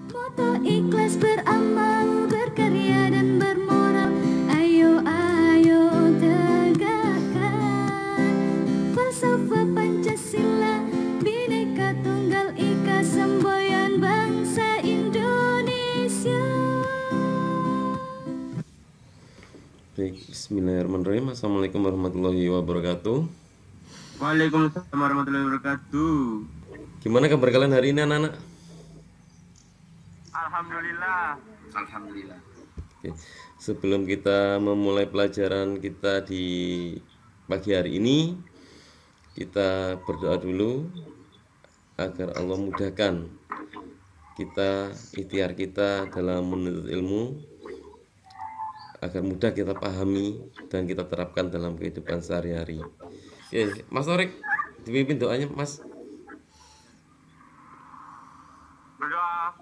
Moto ikhlas beramal, berkarya dan bermoral. Ayo, ayo tegakkan falsafah Pancasila, Bhinneka Tunggal Ika, semboyan bangsa Indonesia. Baik, bismillahirrahmanirrahim. Assalamualaikum warahmatullahi wabarakatuh. Waalaikumsalam warahmatullahi wabarakatuh. Gimana kabar kalian hari ini anak-anak? Alhamdulillah. Oke. Sebelum kita memulai pelajaran kita di pagi hari ini, kita berdoa dulu agar Allah mudahkan kita, ikhtiar kita dalam menuntut ilmu, agar mudah kita pahami dan kita terapkan dalam kehidupan sehari-hari. Oke, Mas Torik, dipimpin doanya, Mas. Berdoa.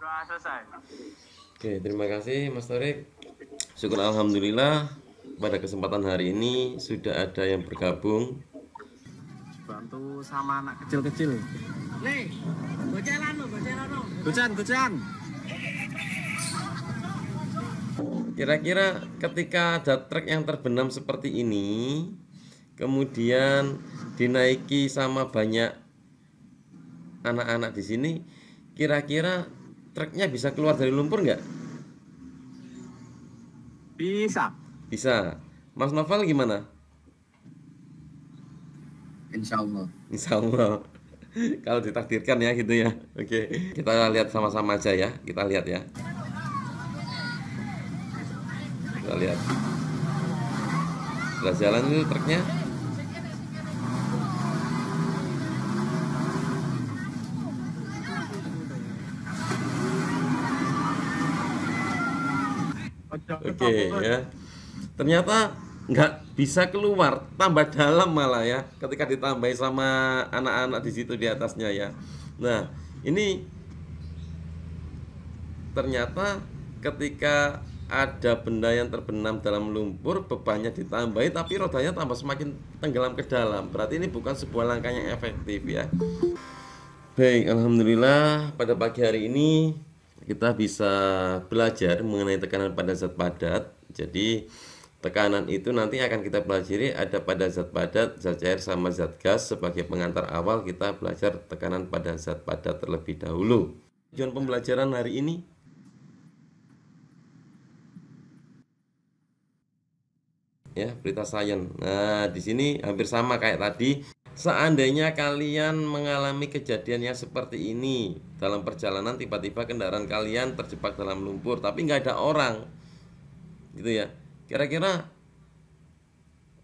Doa selesai. Oke, terima kasih Mas Torik. Syukur alhamdulillah pada kesempatan hari ini sudah ada yang bergabung. Bantu sama anak kecil-kecil. Nih, bocelano. Gocan. Kira-kira ketika ada truk yang terbenam seperti ini, kemudian dinaiki sama banyak anak-anak di sini, kira-kira truknya bisa keluar dari lumpur nggak? Bisa. Bisa. Mas Novel gimana? Insya Allah. Insya Allah. Kalau ditakdirkan ya gitu ya. Oke, kita lihat sama-sama aja ya. Kita lihat ya. Kita lihat. Sudah jalan itu truknya. Oke ya. Ternyata nggak bisa keluar, tambah dalam malah ya. Ketika ditambahi sama anak-anak di situ di atasnya ya. Nah, ini ternyata ketika ada benda yang terbenam dalam lumpur, bebannya ditambahi tapi rodanya tambah semakin tenggelam ke dalam. Berarti ini bukan sebuah langkah yang efektif ya. Baik, alhamdulillah pada pagi hari ini kita bisa belajar mengenai tekanan pada zat padat. Jadi tekanan itu nanti akan kita pelajari ada pada zat padat, zat cair sama zat gas. Sebagai pengantar awal kita belajar tekanan pada zat padat terlebih dahulu. Tujuan pembelajaran hari ini ya, berita sains. Nah, di sini hampir sama kayak tadi. Seandainya kalian mengalami kejadian yang seperti ini dalam perjalanan, tiba-tiba kendaraan kalian terjebak dalam lumpur tapi nggak ada orang, gitu ya. Kira-kira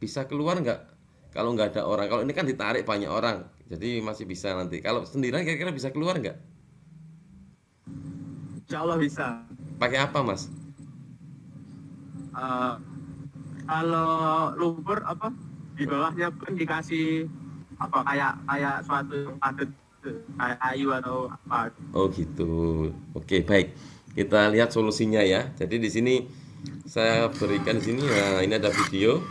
bisa keluar nggak kalau nggak ada orang? Kalau ini kan ditarik banyak orang, jadi masih bisa nanti. Kalau sendirian kira-kira bisa keluar nggak? Insya Allah bisa. Pakai apa, Mas? Kalau lumpur apa di bawahnya pun dikasih apa kayak suatu padat kayak kayu atau apa. Oh gitu. Oke, baik. Kita lihat solusinya ya. Jadi di sini saya berikan di sini. Nah, ini ada video.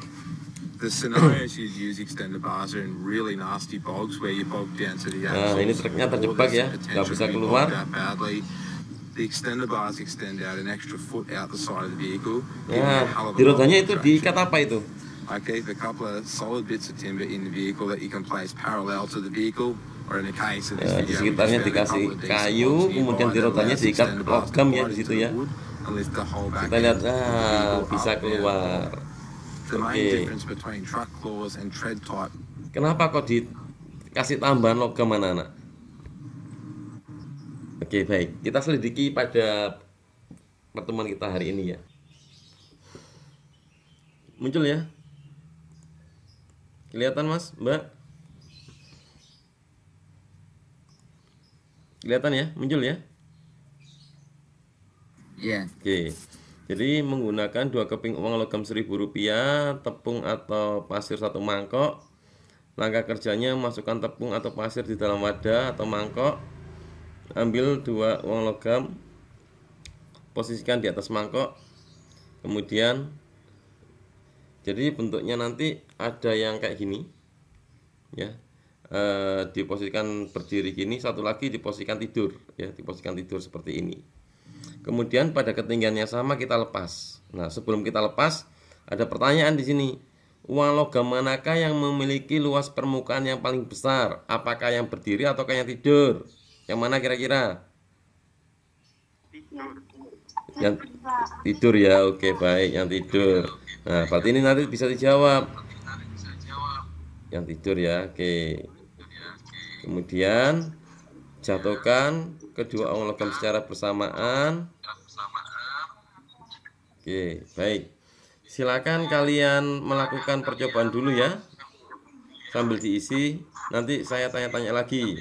The scenario is you use extender bars are in really nasty bogs where you bog down to the Nah, ini truknya terjebak ya, nggak bisa keluar. The extender bars extend out an extra foot out the side of the vehicle. Nah, di rodanya itu diikat apa itu? I keep a couple of solid bits of timber in the vehicle that you can place parallel to the vehicle, or in the case of this Di video, sekitarnya dikasih kayu, kemudian di rodanya diikat logam ya di situ ya. Kita lihat, bisa keluar. The main Oke. difference between truck claws and tread type. Kenapa kok dikasih tambahan logam anak-anak? Oke, baik. Kita selidiki pada pertemuan kita hari ini ya. Muncul ya? Kelihatan, Mas, Mbak? Kelihatan ya? Muncul ya? Iya. Oke. Jadi menggunakan 2 keping uang logam Rp1.000, tepung atau pasir 1 mangkok. Langkah kerjanya, masukkan tepung atau pasir di dalam wadah atau mangkok. Ambil 2 uang logam, posisikan di atas mangkok. Kemudian Jadi bentuknya nanti ada yang kayak gini ya, diposisikan berdiri gini, satu lagi diposisikan tidur ya, diposisikan tidur seperti ini. Kemudian pada ketinggian yang sama kita lepas. Nah, sebelum kita lepas ada pertanyaan di sini. Uang logam manakah yang memiliki luas permukaan yang paling besar? Apakah yang berdiri ataukah yang tidur? Yang mana kira-kira? Yang tidur ya, oke baik, yang tidur. Nah, berarti ini nanti bisa dijawab. Yang tidur ya, oke. Kemudian jatuhkan kedua uang logam secara bersamaan. Oke, baik. Silakan kalian melakukan percobaan dulu ya, sambil diisi. Nanti saya tanya-tanya lagi.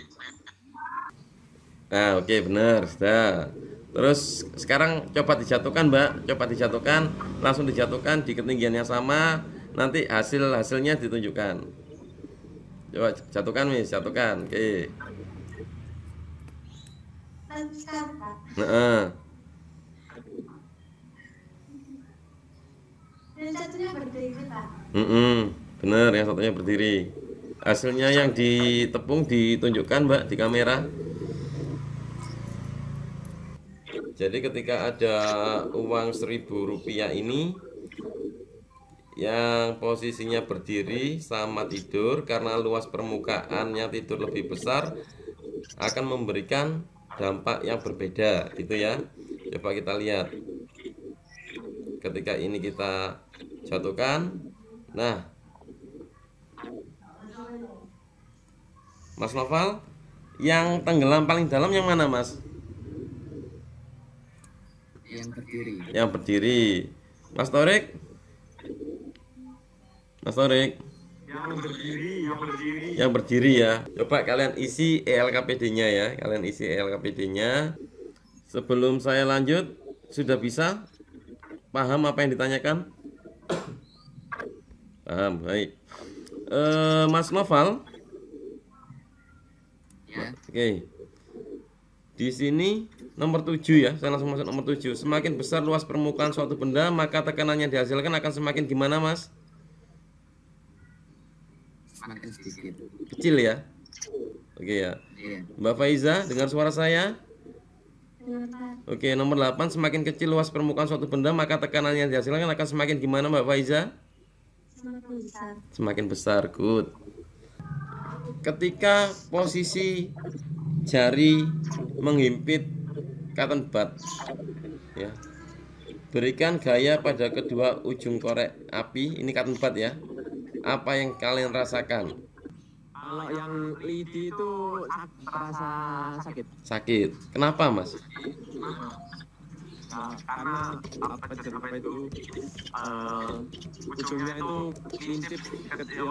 Nah, oke, benar, sudah. Terus sekarang coba dijatuhkan, Mbak. Coba dijatuhkan, langsung dijatuhkan di ketinggian yang sama. Nanti hasilnya ditunjukkan. Coba jatuhkan, Miss, jatuhkan. Oke. Nah, yang satunya berdiri, Pak. benar, yang satunya berdiri. Hasilnya yang ditepung ditunjukkan, Mbak, di kamera. Jadi ketika ada uang Rp1.000 ini yang posisinya berdiri sama tidur, karena luas permukaannya tidur lebih besar akan memberikan dampak yang berbeda gitu ya. Coba kita lihat. Ketika ini kita jatuhkan. Nah, Mas Noval, yang tenggelam paling dalam yang mana, Mas? Yang berdiri. Yang berdiri. Mas Torik? Mas Torik? Yang berdiri ya. Coba kalian isi ELKPD-nya ya. Kalian isi ELKPD-nya. Sebelum saya lanjut, sudah bisa paham apa yang ditanyakan? Paham, baik. Mas Noval? Ya. Oke. Di sini nomor 7 ya, saya langsung masuk nomor 7. Semakin besar luas permukaan suatu benda, maka tekanan yang dihasilkan akan semakin gimana, Mas? Semakin sedikit. Kecil ya. Oke ya. Iya. Mbak Faiza, dengar suara saya? Oke, nomor 8, semakin kecil luas permukaan suatu benda, maka tekanan yang dihasilkan akan semakin gimana, Mbak Faiza? Semakin besar. Semakin besar, good. Ketika posisi jari menghimpit cotton bud ya, berikan gaya pada kedua ujung korek api, ini cotton bud ya. Apa yang kalian rasakan? Kalau yang lidi itu terasa sakit. Sakit. Kenapa, Mas? Nah, karena apa itu ujungnya itu lincip kecil,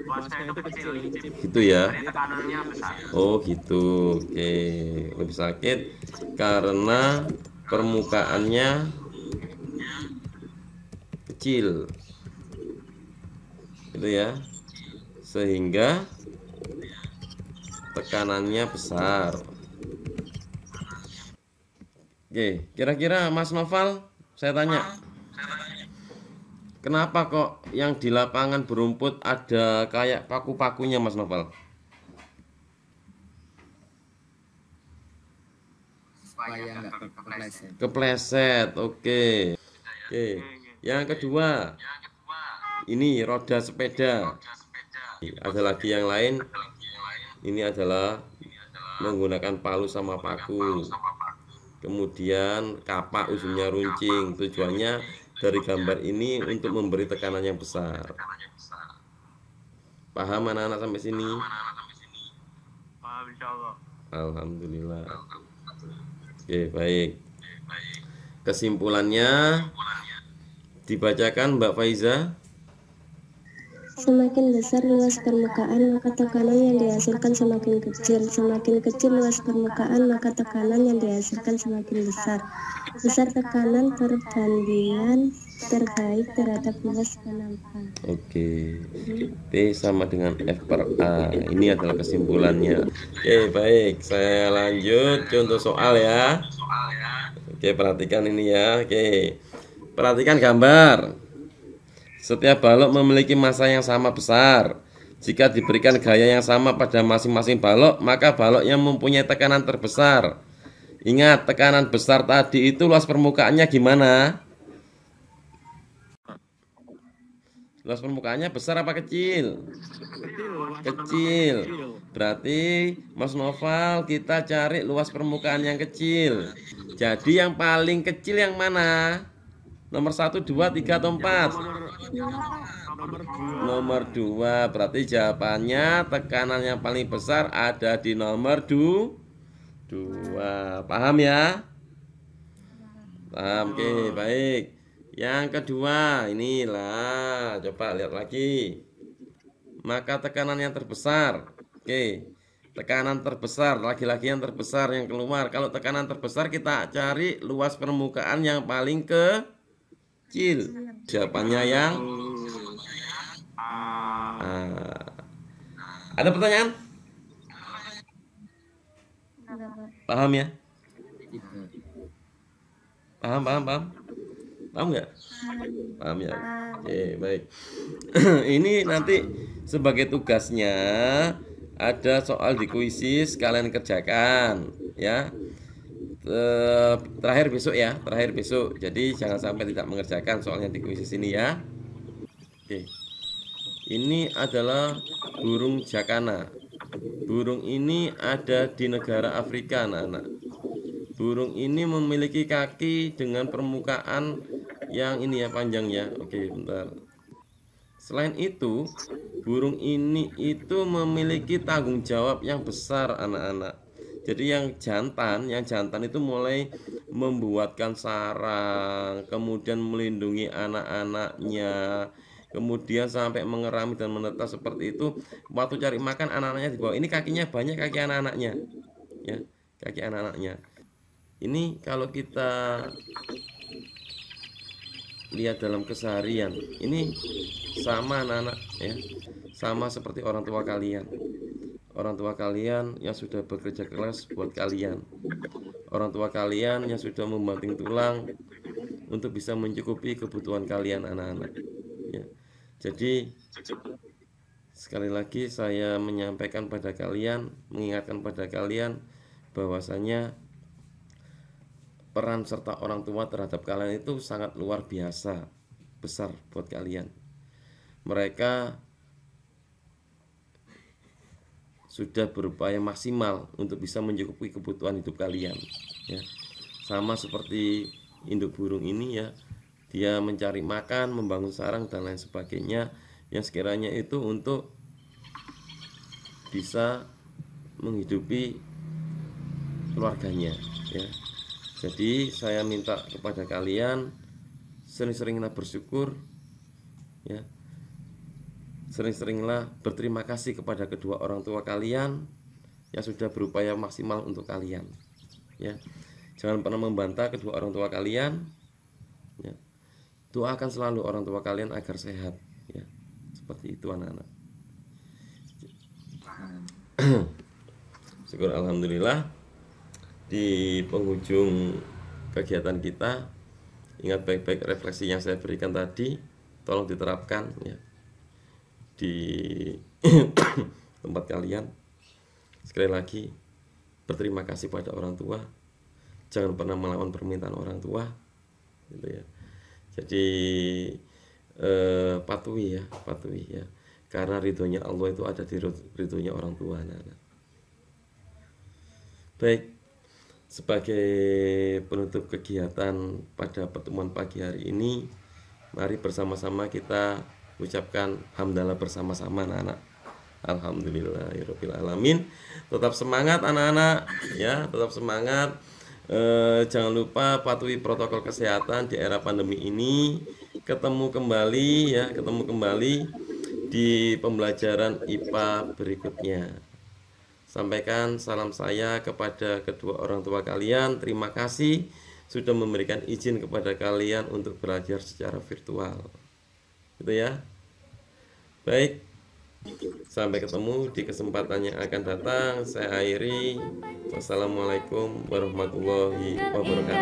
luasnya itu kecil lincip. Gitu ya. Jadi tekanannya besar. Oh gitu. Oke, lebih sakit karena permukaannya kecil. Gitu ya. Sehingga tekanannya besar. Oke, kira-kira Mas Noval, saya tanya, kenapa kok yang di lapangan berumput ada kayak paku-pakunya, Mas Noval? Supaya nggak kepleset. Kepleset, oke. Oke, yang kedua, ini roda sepeda. Ada lagi yang lain, ini adalah menggunakan palu sama paku. Kemudian kapak ujungnya runcing. Tujuannya dari gambar ini untuk memberi tekanan yang besar. Paham anak-anak sampai sini? Paham, insyaallah. Alhamdulillah. Oke, baik. Kesimpulannya dibacakan Mbak Faiza. Semakin besar luas permukaan, maka tekanan yang dihasilkan semakin kecil. Semakin kecil luas permukaan, maka tekanan yang dihasilkan semakin besar. Besar tekanan perbandingan terbaik terhadap luas penampungan. Oke. P sama dengan F per A. Ini adalah kesimpulannya. Oke, baik. Saya lanjut contoh soal ya. Oke, perhatikan ini ya. Oke. Perhatikan gambar. Setiap balok memiliki massa yang sama besar. Jika diberikan gaya yang sama pada masing-masing balok, maka balok yang mempunyai tekanan terbesar. Ingat, tekanan besar tadi itu luas permukaannya gimana? Luas permukaannya besar apa kecil? Kecil. Berarti Mas Noval, kita cari luas permukaan yang kecil. Jadi yang paling kecil yang mana? Nomor 1, 2, 3, atau 4? Nomor 2. Berarti jawabannya tekanan yang paling besar ada di nomor 2. Paham ya? Paham, oke, baik. Yang kedua, inilah, coba lihat lagi. Maka tekanan yang terbesar. Oke, tekanan terbesar, lagi-lagi yang terbesar yang keluar. Kalau tekanan terbesar kita cari luas permukaan yang paling kecil. Jawabannya yang Ada pertanyaan? Paham ya? Paham? Paham nggak? Paham ya? Oke, baik. Ini nanti sebagai tugasnya ada soal di kuisis, kalian kerjakan ya. Terakhir besok ya, terakhir besok. Jadi jangan sampai tidak mengerjakan soalnya di kuisis ini ya. Oke. Ini adalah burung jakana. Burung ini ada di negara Afrika, anak-anak. Burung ini memiliki kaki dengan permukaan yang ini ya, panjang ya. Oke, bentar. Selain itu, burung ini itu memiliki tanggung jawab yang besar, anak-anak. Jadi yang jantan itu mulai membuatkan sarang, kemudian melindungi anak-anaknya, kemudian sampai mengerami dan menetas seperti itu. Waktu cari makan anak-anaknya di bawah. Ini kakinya banyak, kaki anak-anaknya. Ya, kaki anak-anaknya. Ini kalau kita lihat dalam keseharian, ini sama anak-anak ya. Sama seperti orang tua kalian. Orang tua kalian yang sudah bekerja keras buat kalian. Orang tua kalian yang sudah membanting tulang untuk bisa mencukupi kebutuhan kalian, anak-anak. Ya. Jadi sekali lagi saya menyampaikan pada kalian, mengingatkan pada kalian bahwasanya peran serta orang tua terhadap kalian itu sangat luar biasa, besar buat kalian. Mereka sudah berupaya maksimal untuk bisa mencukupi kebutuhan hidup kalian ya. Sama seperti induk burung ini ya, dia mencari makan, membangun sarang dan lain sebagainya yang sekiranya itu untuk bisa menghidupi keluarganya ya. Jadi saya minta kepada kalian sering-seringlah bersyukur ya. Sering-seringlah berterima kasih kepada kedua orang tua kalian yang sudah berupaya maksimal untuk kalian ya. Jangan pernah membantah kedua orang tua kalian ya. Doakan selalu orang tua kalian agar sehat ya. Seperti itu anak-anak. Syukur alhamdulillah. Di penghujung kegiatan kita, ingat baik-baik refleksi yang saya berikan tadi, tolong diterapkan ya di tempat kalian. Sekali lagi berterima kasih pada orang tua, jangan pernah melawan permintaan orang tua gitu ya. Jadi patuhi ya, karena ridhonya Allah itu ada di ridhonya orang tua, anak-anak. Baik, sebagai penutup kegiatan pada pertemuan pagi hari ini, mari bersama-sama kita ucapkan hamdalah bersama-sama, anak-anak. Alhamdulillahirabbil alamin. Tetap semangat anak-anak ya, tetap semangat. Jangan lupa patuhi protokol kesehatan di era pandemi ini. Ketemu kembali di pembelajaran IPA berikutnya. Sampaikan salam saya kepada kedua orang tua kalian. Terima kasih sudah memberikan izin kepada kalian untuk belajar secara virtual. Gitu ya. Baik. Sampai ketemu di kesempatan yang akan datang. Saya akhiri. Wassalamualaikum warahmatullahi wabarakatuh.